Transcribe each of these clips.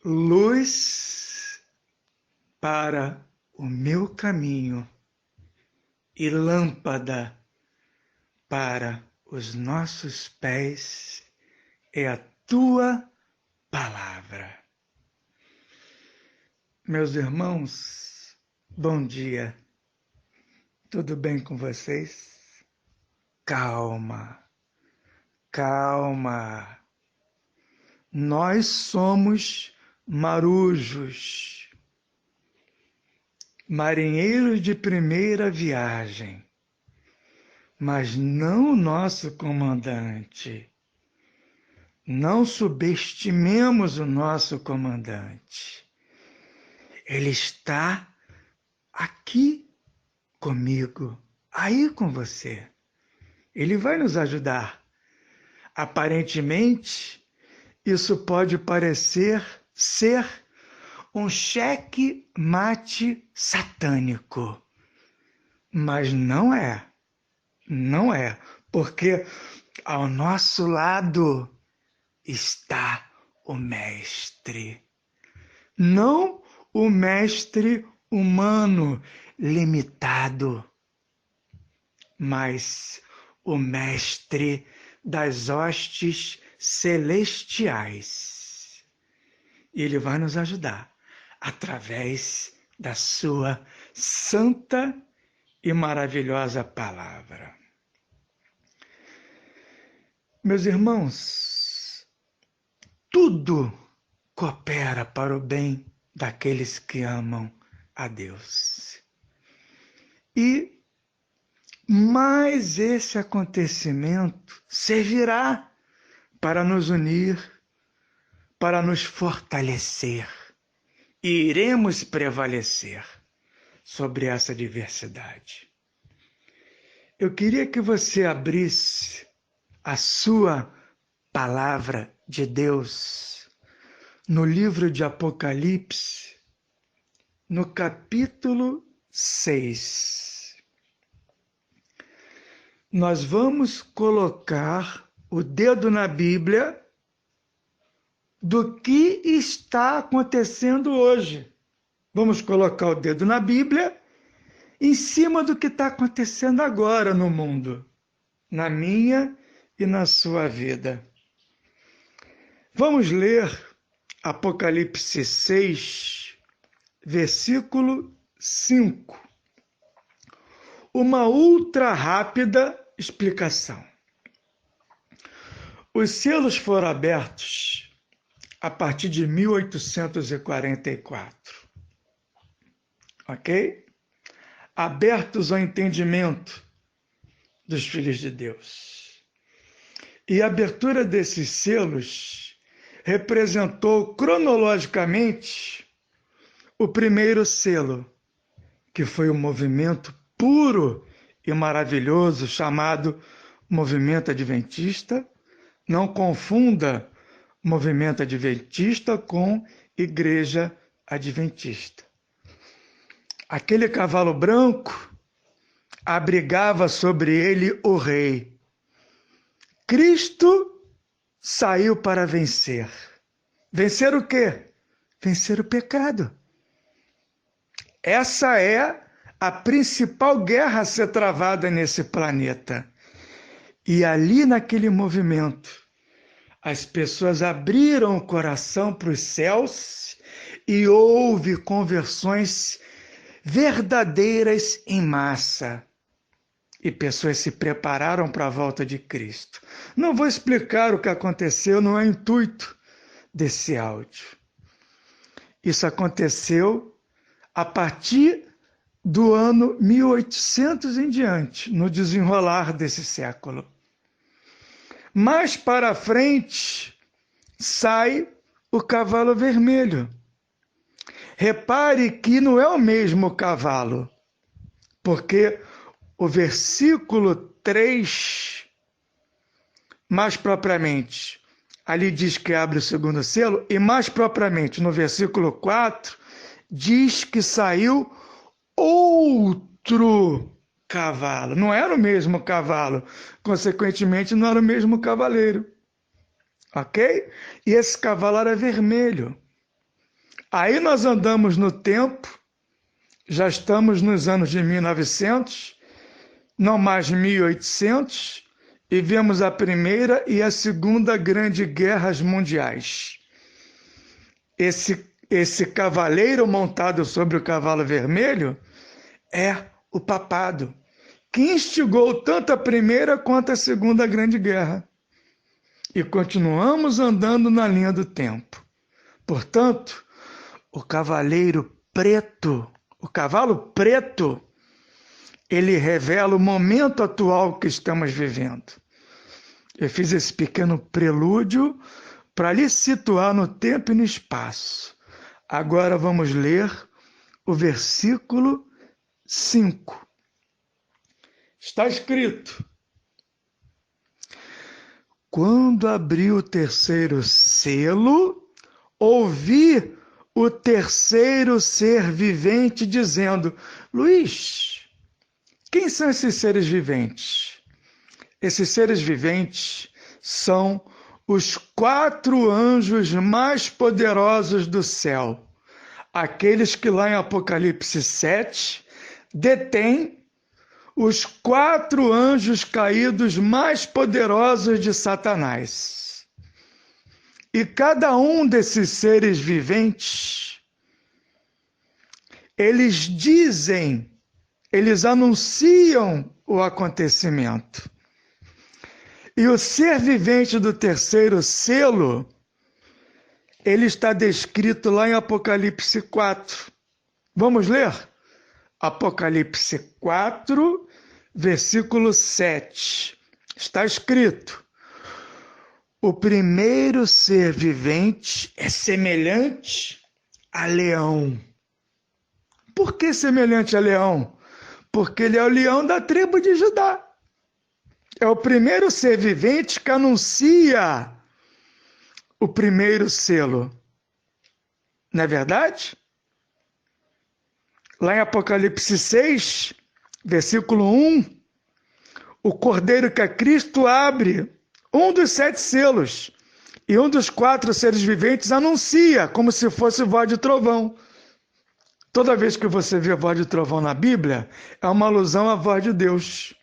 luz para o meu caminho e lâmpada para os nossos pés é a tua palavra. Meus irmãos, bom dia. Tudo bem com vocês? Calma, calma. Nós somos marujos, marinheiros de primeira viagem, mas não o nosso comandante. Não subestimemos o nosso comandante. Ele está aqui comigo, aí com você. Ele vai nos ajudar. Aparentemente, isso pode parecer ser um cheque-mate satânico, mas não é. Não é, porque ao nosso lado está o Mestre. Não o mestre humano limitado, mas o mestre das hostes celestiais. E ele vai nos ajudar através da sua santa e maravilhosa palavra. Meus irmãos, tudo coopera para o bem daqueles que amam a Deus. E mais esse acontecimento servirá para nos unir, para nos fortalecer. E iremos prevalecer sobre essa diversidade. Eu queria que você abrisse a sua palavra de Deus no livro de Apocalipse, no capítulo 6. Nós vamos colocar o dedo na Bíblia do que está acontecendo hoje. Vamos colocar o dedo na Bíblia em cima do que está acontecendo agora no mundo, na minha e na sua vida. Vamos ler Apocalipse 6, versículo 5. Uma ultra rápida explicação. Os selos foram abertos a partir de 1844. Ok? Abertos ao entendimento dos filhos de Deus. E a abertura desses selos representou cronologicamente o primeiro selo, que foi o movimento puro e maravilhoso chamado Movimento Adventista. Não confunda Movimento Adventista com Igreja Adventista. Aquele cavalo branco abrigava sobre ele o rei. Cristo saiu para vencer. Vencer o quê? Vencer o pecado. Essa é a principal guerra a ser travada nesse planeta. E ali naquele movimento, as pessoas abriram o coração para os céus e houve conversões verdadeiras em massa. E pessoas se prepararam para a volta de Cristo. Não vou explicar o que aconteceu, não é o intuito desse áudio. Isso aconteceu a partir do ano 1800 em diante, no desenrolar desse século. Mais para frente, sai o cavalo vermelho. Repare que não é o mesmo cavalo, porque o versículo 3, mais propriamente, ali diz que abre o segundo selo, e mais propriamente, no versículo 4, diz que saiu outro cavalo. Não era o mesmo cavalo, consequentemente, não era o mesmo cavaleiro. Ok? E esse cavalo era vermelho. Aí nós andamos no tempo, já estamos nos anos de 1900, não mais 1800, e vemos a Primeira e a Segunda Grande Guerras Mundiais. Esse cavaleiro montado sobre o cavalo vermelho é o papado, que instigou tanto a Primeira quanto a Segunda Grande Guerra. E continuamos andando na linha do tempo. Portanto, o cavaleiro preto, o cavalo preto, ele revela o momento atual que estamos vivendo. Eu fiz esse pequeno prelúdio para lhe situar no tempo e no espaço. Agora vamos ler o versículo 5. Está escrito: quando abriu o terceiro selo, ouvi o terceiro ser vivente dizendo: Luiz, quem são esses seres viventes? Esses seres viventes são os 4 anjos mais poderosos do céu, aqueles que lá em Apocalipse 7 detêm os 4 anjos caídos mais poderosos de Satanás. E cada um desses seres viventes, eles anunciam o acontecimento. E o ser vivente do terceiro selo, ele está descrito lá em Apocalipse 4. Vamos ler? Apocalipse 4, versículo 7. Está escrito: o primeiro ser vivente é semelhante a leão. Por que semelhante a leão? Porque ele é o leão da tribo de Judá. É o primeiro ser vivente que anuncia o primeiro selo. Não é verdade? Lá em Apocalipse 6, versículo 1, o cordeiro que é Cristo abre um dos 7 selos e um dos 4 seres viventes anuncia como se fosse voz de trovão. Toda vez que você vê a voz de trovão na Bíblia, é uma alusão à voz de Deus.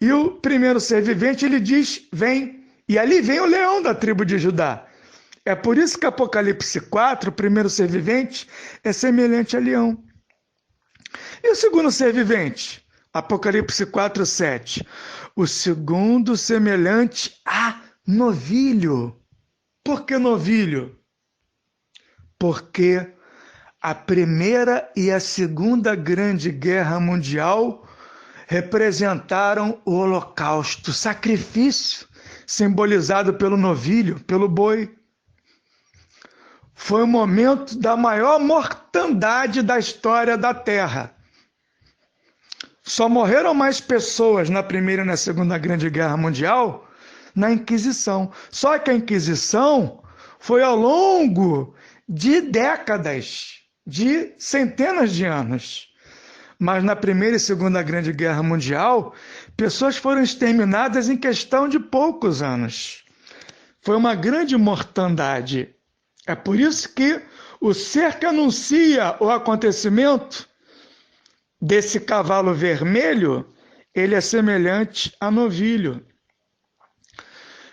E o primeiro ser vivente, ele diz, vem. E ali vem o leão da tribo de Judá. É por isso que Apocalipse 4, o primeiro ser vivente, é semelhante a leão. E o segundo ser vivente? Apocalipse 4, 7. O segundo semelhante a novilho. Por que novilho? Porque a Primeira e a Segunda Grande Guerra Mundial representaram o holocausto, sacrifício, simbolizado pelo novilho, pelo boi. Foi o momento da maior mortandade da história da Terra. Só morreram mais pessoas na Primeira e na Segunda Grande Guerra Mundial na Inquisição. Só que a Inquisição foi ao longo de décadas, de centenas de anos. Mas na Primeira e Segunda Grande Guerra Mundial, pessoas foram exterminadas em questão de poucos anos. Foi uma grande mortandade. É por isso que o ser que anuncia o acontecimento desse cavalo vermelho, ele é semelhante a novilho.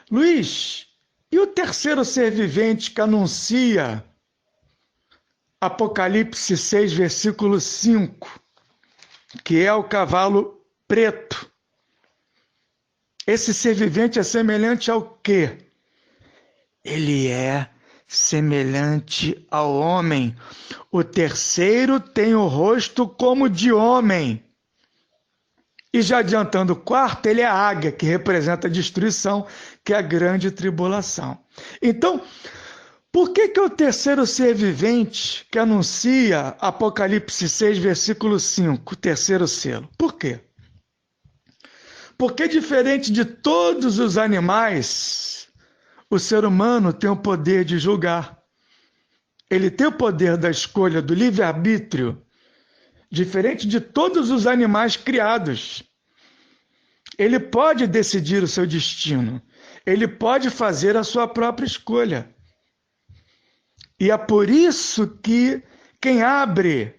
Luiz, e o terceiro ser vivente que anuncia Apocalipse 6, versículo 5, que é o cavalo preto? Esse ser vivente é semelhante ao quê? Ele é semelhante ao homem. O terceiro tem o rosto como de homem. E já adiantando o quarto, ele é a águia, que representa a destruição, que é a grande tribulação. Então, por que o terceiro ser vivente que anuncia Apocalipse 6, versículo 5, o terceiro selo? Por quê? Porque diferente de todos os animais, o ser humano tem o poder de julgar. Ele tem o poder da escolha, do livre-arbítrio, diferente de todos os animais criados. Ele pode decidir o seu destino. Ele pode fazer a sua própria escolha. E é por isso que quem abre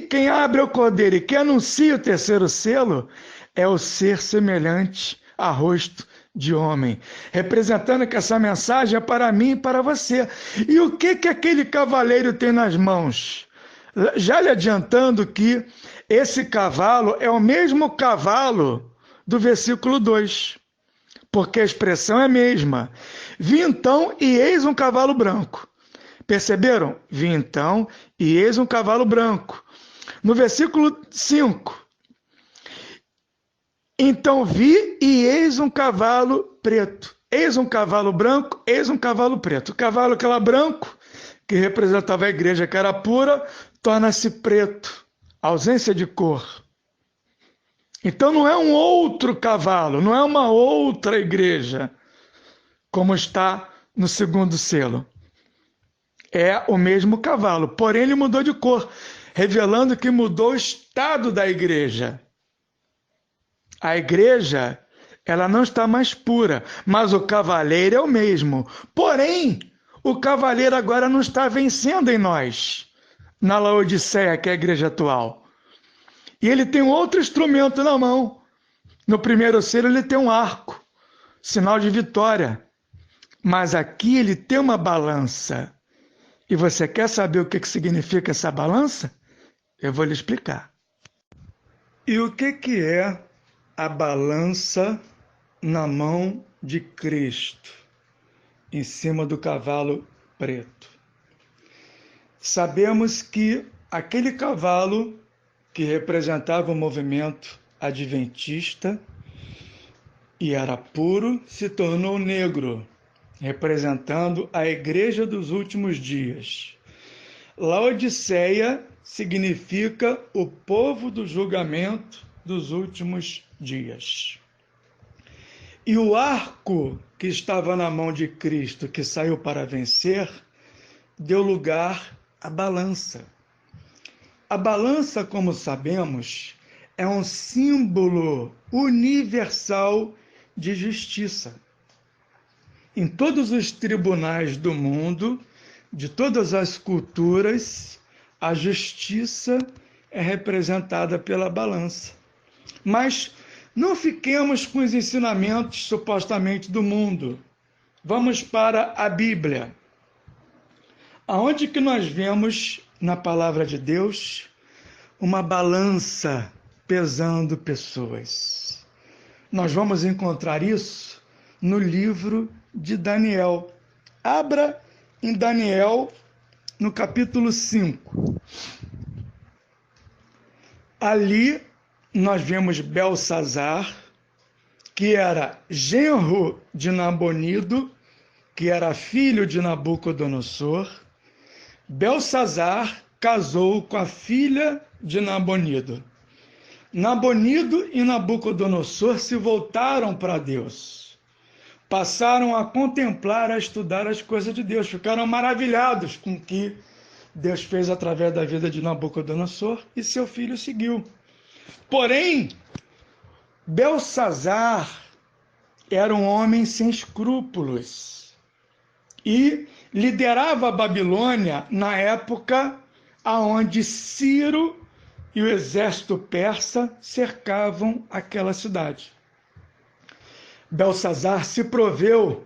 quem abre o cordeiro e quem anuncia o terceiro selo é o ser semelhante a rosto de homem, representando que essa mensagem é para mim e para você. E o que aquele cavaleiro tem nas mãos? Já lhe adiantando que esse cavalo é o mesmo cavalo do versículo 2, porque a expressão é a mesma. Vi então e eis um cavalo branco. Perceberam? Vi então e eis um cavalo branco. No versículo 5. Então vi e eis um cavalo preto. Eis um cavalo branco, eis um cavalo preto. O cavalo que era branco, que representava a igreja que era pura, torna-se preto. Ausência de cor. Então não é um outro cavalo, não é uma outra igreja, como está no segundo selo. É o mesmo cavalo, porém ele mudou de cor, revelando que mudou o estado da igreja. A igreja, ela não está mais pura, mas o cavaleiro é o mesmo. Porém, o cavaleiro agora não está vencendo em nós, na Laodiceia, que é a igreja atual. E ele tem um outro instrumento na mão. No primeiro selo ele tem um arco, sinal de vitória. Mas aqui ele tem uma balança. E você quer saber o que significa essa balança? Eu vou lhe explicar. E o que é a balança na mão de Cristo, em cima do cavalo preto? Sabemos que aquele cavalo que representava o movimento adventista e era puro, se tornou negro, representando a igreja dos últimos dias. Laodiceia significa o povo do julgamento dos últimos dias. E o arco que estava na mão de Cristo, que saiu para vencer, deu lugar à balança. A balança, como sabemos, é um símbolo universal de justiça. Em todos os tribunais do mundo, de todas as culturas, a justiça é representada pela balança. Mas não fiquemos com os ensinamentos supostamente do mundo. Vamos para a Bíblia. Aonde que nós vemos na palavra de Deus uma balança pesando pessoas? Nós vamos encontrar isso no livro de Daniel. Abra em Daniel, no capítulo 5. Ali nós vemos Belsazar, que era genro de Nabonido, que era filho de Nabucodonosor. Belsazar casou com a filha de Nabonido. Nabonido e Nabucodonosor se voltaram para Deus. Passaram a contemplar, a estudar as coisas de Deus. Ficaram maravilhados com o que Deus fez através da vida de Nabucodonosor e seu filho seguiu. Porém, Belsazar era um homem sem escrúpulos e liderava a Babilônia na época onde Ciro e o exército persa cercavam aquela cidade. Belsazar se proveu,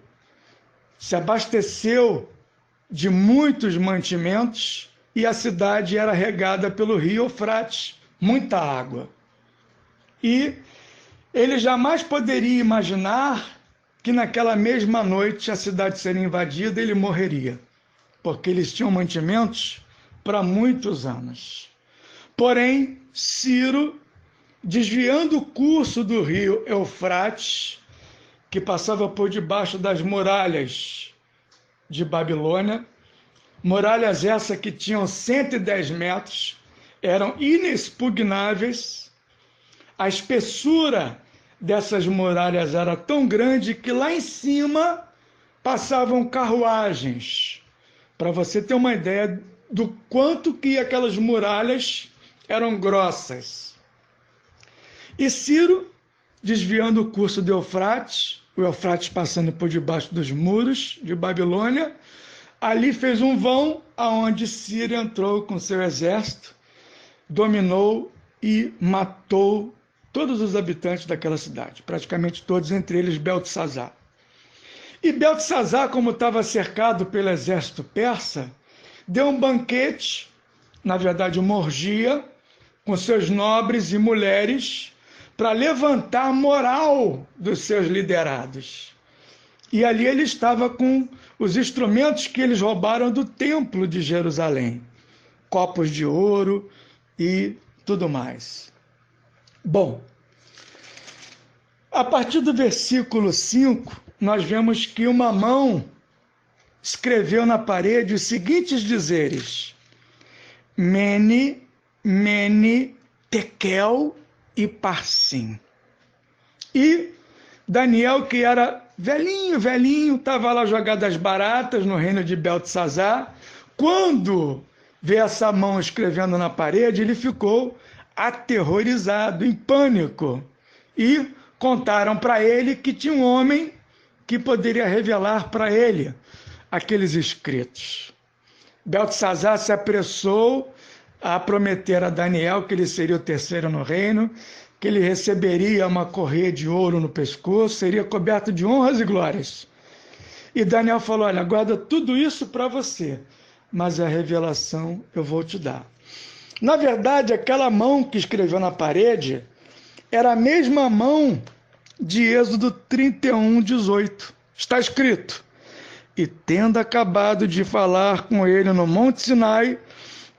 se abasteceu de muitos mantimentos e a cidade era regada pelo rio Eufrates, muita água. E ele jamais poderia imaginar que naquela mesma noite a cidade seria invadida e ele morreria, porque eles tinham mantimentos para muitos anos. Porém, Ciro, desviando o curso do rio Eufrates, que passava por debaixo das muralhas de Babilônia, muralhas essas que tinham 110 metros, eram inexpugnáveis. A espessura dessas muralhas era tão grande que lá em cima passavam carruagens, para você ter uma ideia do quanto que aquelas muralhas eram grossas. E Ciro, desviando o curso do Eufrates, o Eufrates passando por debaixo dos muros de Babilônia, Ali fez um vão aonde Ciro entrou com seu exército, dominou e matou todos os habitantes daquela cidade, praticamente todos, entre eles Beltesazar. E Beltesazar, como estava cercado pelo exército persa, deu um banquete, na verdade uma orgia, com seus nobres e mulheres, para levantar a moral dos seus liderados. E ali ele estava com os instrumentos que eles roubaram do templo de Jerusalém, copos de ouro e tudo mais. Bom, a partir do versículo 5, nós vemos que uma mão escreveu na parede os seguintes dizeres: Mene, Mene, Tekel e Parsim. E Daniel, que era velhinho, estava lá jogado às baratas no reino de Beltesazar. Quando vê essa mão escrevendo na parede, ele ficou aterrorizado, em pânico. E contaram para ele que tinha um homem que poderia revelar para ele aqueles escritos. Beltesazar se apressou a prometer a Daniel que ele seria o terceiro no reino, que ele receberia uma correia de ouro no pescoço, seria coberto de honras e glórias. E Daniel falou: olha, guarda tudo isso para você, mas a revelação eu vou te dar. Na verdade, aquela mão que escreveu na parede era a mesma mão de Êxodo 31:18. Está escrito: e tendo acabado de falar com ele no Monte Sinai,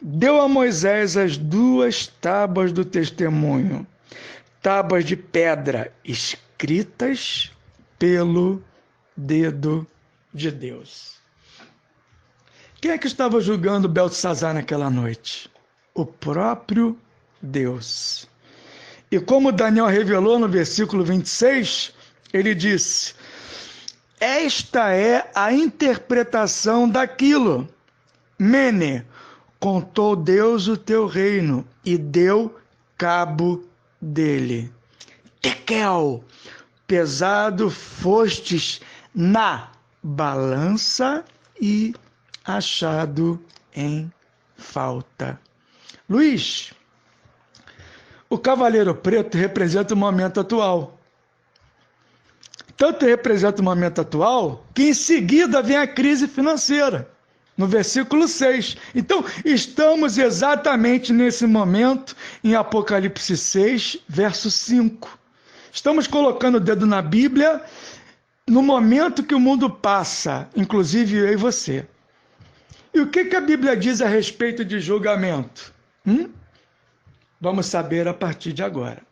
deu a Moisés as 2 tábuas do testemunho, tábuas de pedra escritas pelo dedo de Deus. Quem é que estava julgando Beltesazar naquela noite? O próprio Deus. E como Daniel revelou no versículo 26, ele disse: esta é a interpretação daquilo. Mene, contou Deus o teu reino e deu cabo dele. Tekel, pesado fostes na balança e achado em falta. Luiz, o Cavaleiro Preto representa o momento atual. Tanto representa o momento atual que em seguida vem a crise financeira, no versículo 6. Então, estamos exatamente nesse momento em Apocalipse 6, verso 5. Estamos colocando o dedo na Bíblia no momento que o mundo passa, inclusive eu e você. E o que a Bíblia diz a respeito de julgamento? Vamos saber a partir de agora.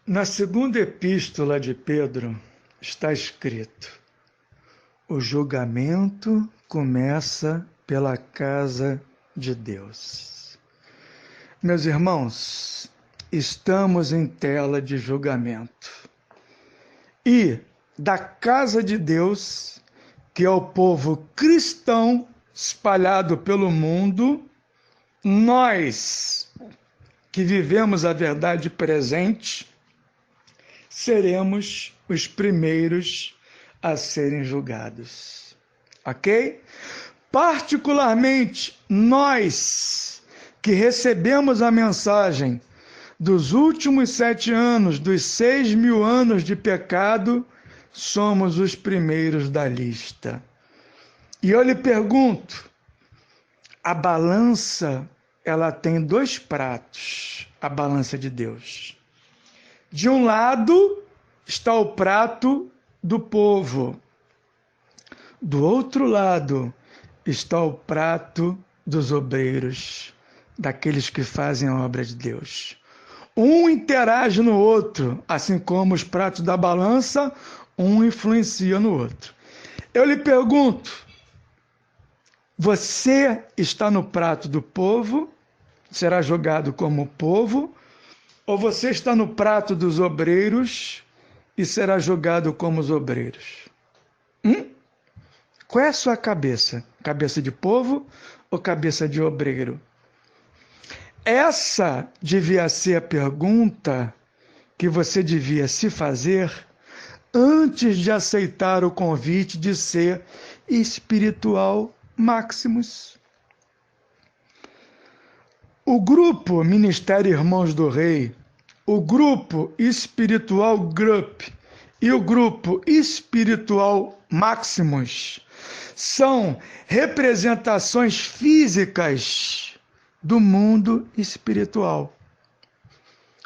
Na segunda epístola de Pedro está escrito: o julgamento começa pela casa de Deus. Meus irmãos, estamos em tela de julgamento. E da casa de Deus, que é o povo cristão espalhado pelo mundo, nós que vivemos a verdade presente, seremos os primeiros a serem julgados. Ok? Particularmente nós que recebemos a mensagem dos últimos 7 anos, dos 6.000 anos de pecado, somos os primeiros da lista. E eu lhe pergunto, a balança, ela tem 2 pratos, a balança de Deus. De um lado está o prato do povo. Do outro lado está o prato dos obreiros, daqueles que fazem a obra de Deus. Um interage no outro, assim como os pratos da balança, um influencia no outro. Eu lhe pergunto, você está no prato do povo, será julgado como povo, ou você está no prato dos obreiros e será julgado como os obreiros? Qual é a sua cabeça? Cabeça de povo ou cabeça de obreiro? Essa devia ser a pergunta que você devia se fazer antes de aceitar o convite de ser espiritual Maximus. O grupo Ministério Irmãos do Rei, o grupo espiritual Group e o grupo espiritual Maximus são representações físicas do mundo espiritual.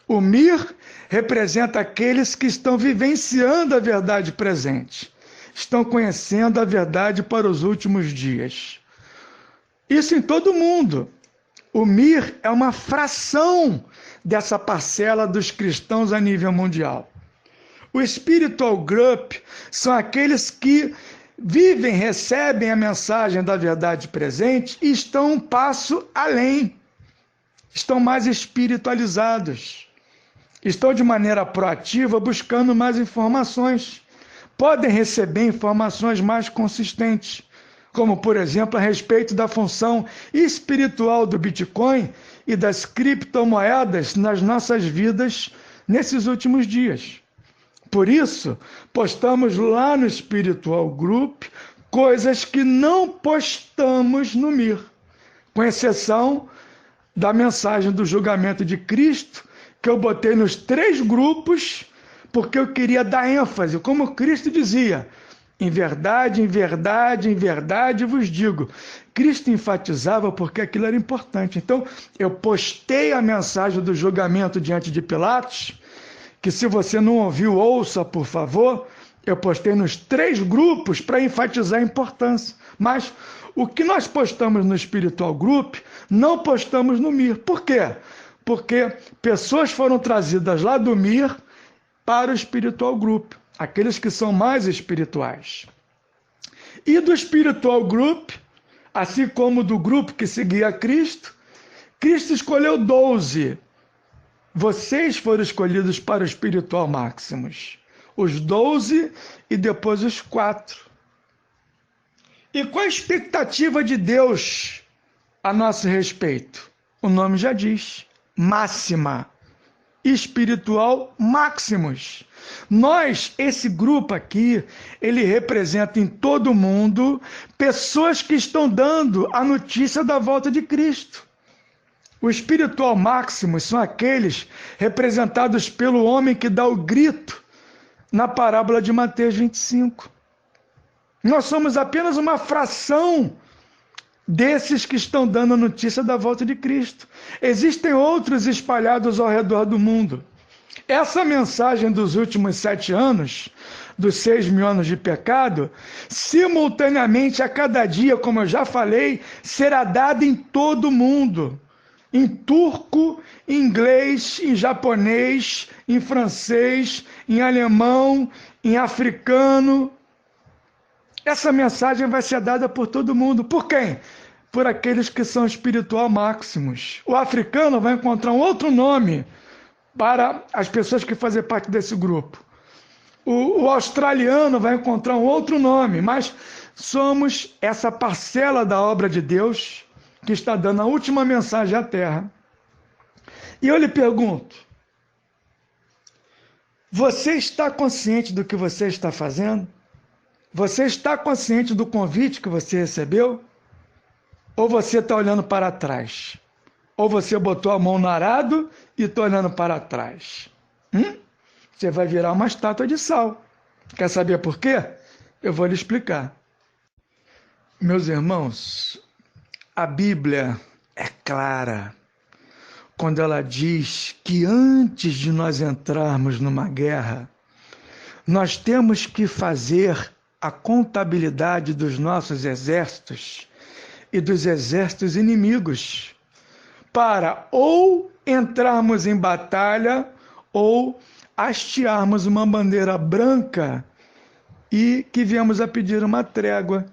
O Mir representa aqueles que estão vivenciando a verdade presente, estão conhecendo a verdade para os últimos dias. Isso em todo o mundo. O Mir é uma fração dessa parcela dos cristãos a nível mundial. O Spiritual Group são aqueles que vivem, recebem a mensagem da verdade presente e estão um passo além. Estão mais espiritualizados. Estão de maneira proativa buscando mais informações. Podem receber informações mais consistentes, como, por exemplo, a respeito da função espiritual do Bitcoin e das criptomoedas nas nossas vidas nesses últimos dias. Por isso, postamos lá no Spiritual Group coisas que não postamos no Mir, com exceção da mensagem do julgamento de Cristo, que eu botei nos 3 grupos, porque eu queria dar ênfase, como Cristo dizia: em verdade, em verdade, em verdade vos digo. Cristo enfatizava porque aquilo era importante. Então, eu postei a mensagem do julgamento diante de Pilatos, que se você não ouviu, ouça, por favor. Eu postei nos 3 grupos para enfatizar a importância. Mas o que nós postamos no Spiritual Group, não postamos no Mir. Por quê? Porque pessoas foram trazidas lá do Mir para o Spiritual Group, aqueles que são mais espirituais. E do Spiritual Group, assim como do grupo que seguia a Cristo, Cristo escolheu 12. Vocês foram escolhidos para o Spiritual Maximus. Os 12 e depois os 4. E qual a expectativa de Deus a nosso respeito? O nome já diz: máxima. Espiritual Maximus. Nós, esse grupo aqui, ele representa em todo o mundo pessoas que estão dando a notícia da volta de Cristo. O Espiritual Maximus são aqueles representados pelo homem que dá o grito na parábola de Mateus 25. Nós somos apenas uma fração desses que estão dando a notícia da volta de Cristo. Existem outros espalhados ao redor do mundo. Essa mensagem dos últimos 7 anos, dos 6.000 anos de pecado, simultaneamente a cada dia, como eu já falei, será dada em todo o mundo. Em turco, em inglês, em japonês, em francês, em alemão, em africano. Essa mensagem vai ser dada por todo mundo. Por quem? Por aqueles que são espiritual máximos. O africano vai encontrar um outro nome para as pessoas que fazem parte desse grupo. O australiano vai encontrar um outro nome, mas somos essa parcela da obra de Deus que está dando a última mensagem à Terra. E eu lhe pergunto, você está consciente do que você está fazendo? Você está consciente do convite que você recebeu? Ou você está olhando para trás? Ou você botou a mão no arado e está olhando para trás? Você vai virar uma estátua de sal. Quer saber por quê? Eu vou lhe explicar. Meus irmãos, a Bíblia é clara quando ela diz que antes de nós entrarmos numa guerra, nós temos que fazer a contabilidade dos nossos exércitos e dos exércitos inimigos, para ou entrarmos em batalha ou hastearmos uma bandeira branca e que viemos a pedir uma trégua.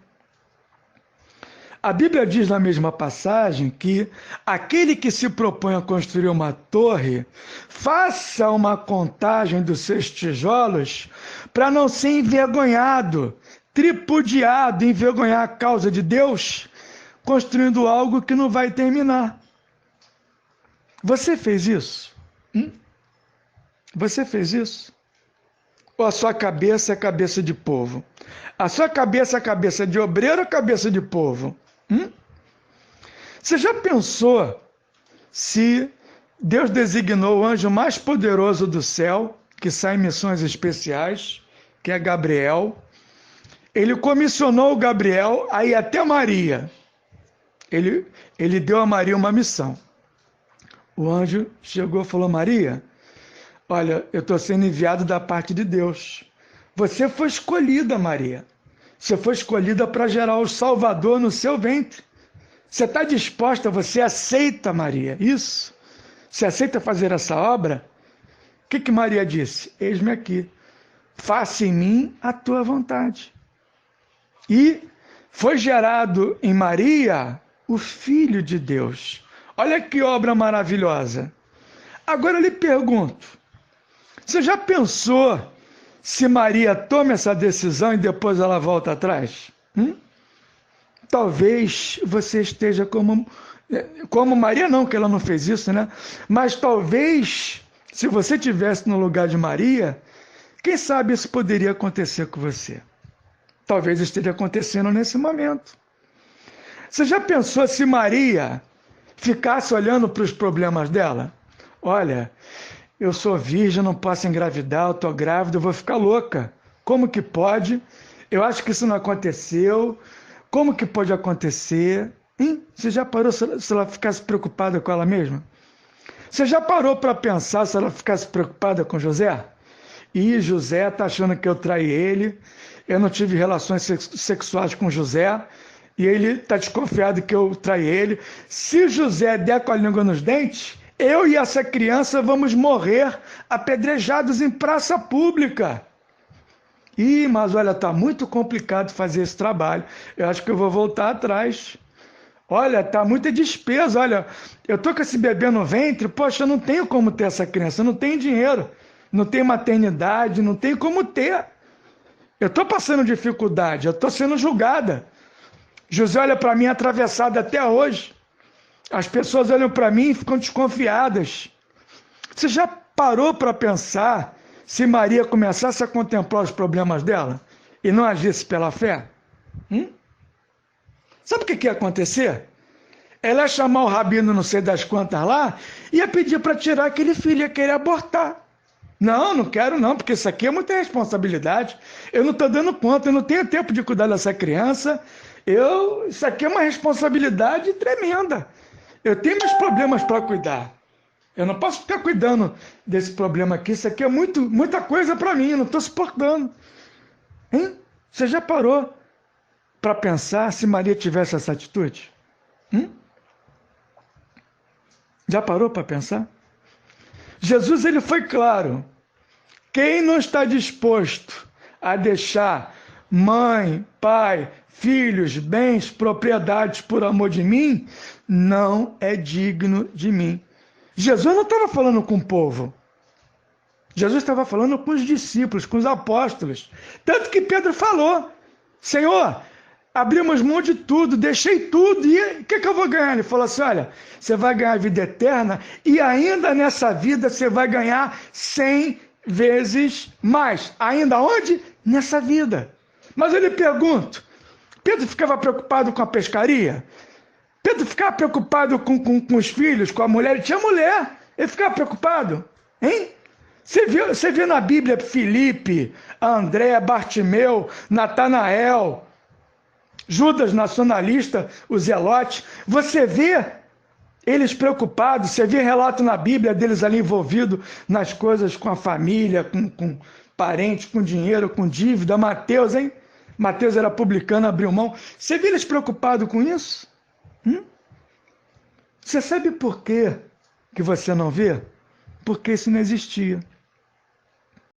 A Bíblia diz na mesma passagem que aquele que se propõe a construir uma torre, faça uma contagem dos seus tijolos para não ser envergonhado, tripudiado, envergonhar a causa de Deus, construindo algo que não vai terminar. Você fez isso? Você fez isso? Ou a sua cabeça é cabeça de povo? A sua cabeça é cabeça de obreiro ou cabeça de povo? Você já pensou se Deus designou o anjo mais poderoso do céu, que sai em missões especiais, que é Gabriel? Ele comissionou o Gabriel a ir até Maria. Ele deu a Maria uma missão. O anjo chegou e falou: Maria, olha, eu estou sendo enviado da parte de Deus. Você foi escolhida, Maria. Você foi escolhida para gerar o Salvador no seu ventre. Você está disposta, você aceita, Maria, isso? Você aceita fazer essa obra? O que Maria disse? Eis-me aqui. Faça em mim a tua vontade. E foi gerado em Maria o Filho de Deus. Olha que obra maravilhosa. Agora eu lhe pergunto, você já pensou se Maria toma essa decisão e depois ela volta atrás? Talvez você esteja como Maria, não, que ela não fez isso, né? Mas talvez, se você estivesse no lugar de Maria, quem sabe isso poderia acontecer com você. Talvez esteja acontecendo nesse momento. Você já pensou se Maria ficasse olhando para os problemas dela? Olha, eu sou virgem, não posso engravidar, eu estou grávida, eu vou ficar louca. Como que pode? Eu acho que isso não aconteceu. Como que pode acontecer? Você já parou se ela ficasse preocupada com ela mesma? Você já parou para pensar se ela ficasse preocupada com José? E José está achando que eu traí ele, eu não tive relações sexuais com José, e ele está desconfiado que eu traí ele. Se José der com a língua nos dentes, eu e essa criança vamos morrer apedrejados em praça pública. Mas olha, está muito complicado fazer esse trabalho. Eu acho que eu vou voltar atrás. Olha, está muita despesa. Olha, eu estou com esse bebê no ventre, poxa, eu não tenho como ter essa criança, eu não tenho dinheiro, não tenho maternidade, não tenho como ter. Eu estou passando dificuldade, eu estou sendo julgada. José olha para mim atravessado até hoje. As pessoas olham para mim e ficam desconfiadas. Você já parou para pensar se Maria começasse a contemplar os problemas dela e não agisse pela fé? Sabe o que ia acontecer? Ela ia chamar o rabino não sei das quantas lá e ia pedir para tirar aquele filho, ia querer abortar. Não quero não, porque isso aqui é muita responsabilidade. Eu não estou dando conta, eu não tenho tempo de cuidar dessa criança. Isso aqui é uma responsabilidade tremenda. Eu tenho meus problemas para cuidar. Eu não posso ficar cuidando desse problema aqui. Isso aqui é muita coisa para mim, eu não estou suportando. Você já parou para pensar se Maria tivesse essa atitude? Já parou para pensar? Jesus, ele foi claro. Quem não está disposto a deixar mãe, pai, filhos, bens, propriedades por amor de mim, não é digno de mim. Jesus não estava falando com o povo. Jesus estava falando com os discípulos, com os apóstolos. Tanto que Pedro falou: Senhor, abrimos mão de tudo, deixei tudo, e o que eu vou ganhar? Ele falou assim: olha, você vai ganhar a vida eterna e ainda nessa vida você vai ganhar 100 vezes mais. Ainda onde? Nessa vida. Mas eu lhe pergunto, Pedro ficava preocupado com a pescaria? Pedro ficava preocupado com os filhos, com a mulher? Ele tinha mulher, ele ficava preocupado? Você viu na Bíblia Filipe, André, Bartimeu, Natanael, Judas nacionalista, o Zelote? Você vê eles preocupados? Você vê relato na Bíblia deles ali envolvidos nas coisas com a família, com parentes, com dinheiro, com dívida? Mateus, Mateus era publicano, abriu mão. Você vê eles preocupados com isso? Você sabe por quê que você não vê? Porque isso não existia.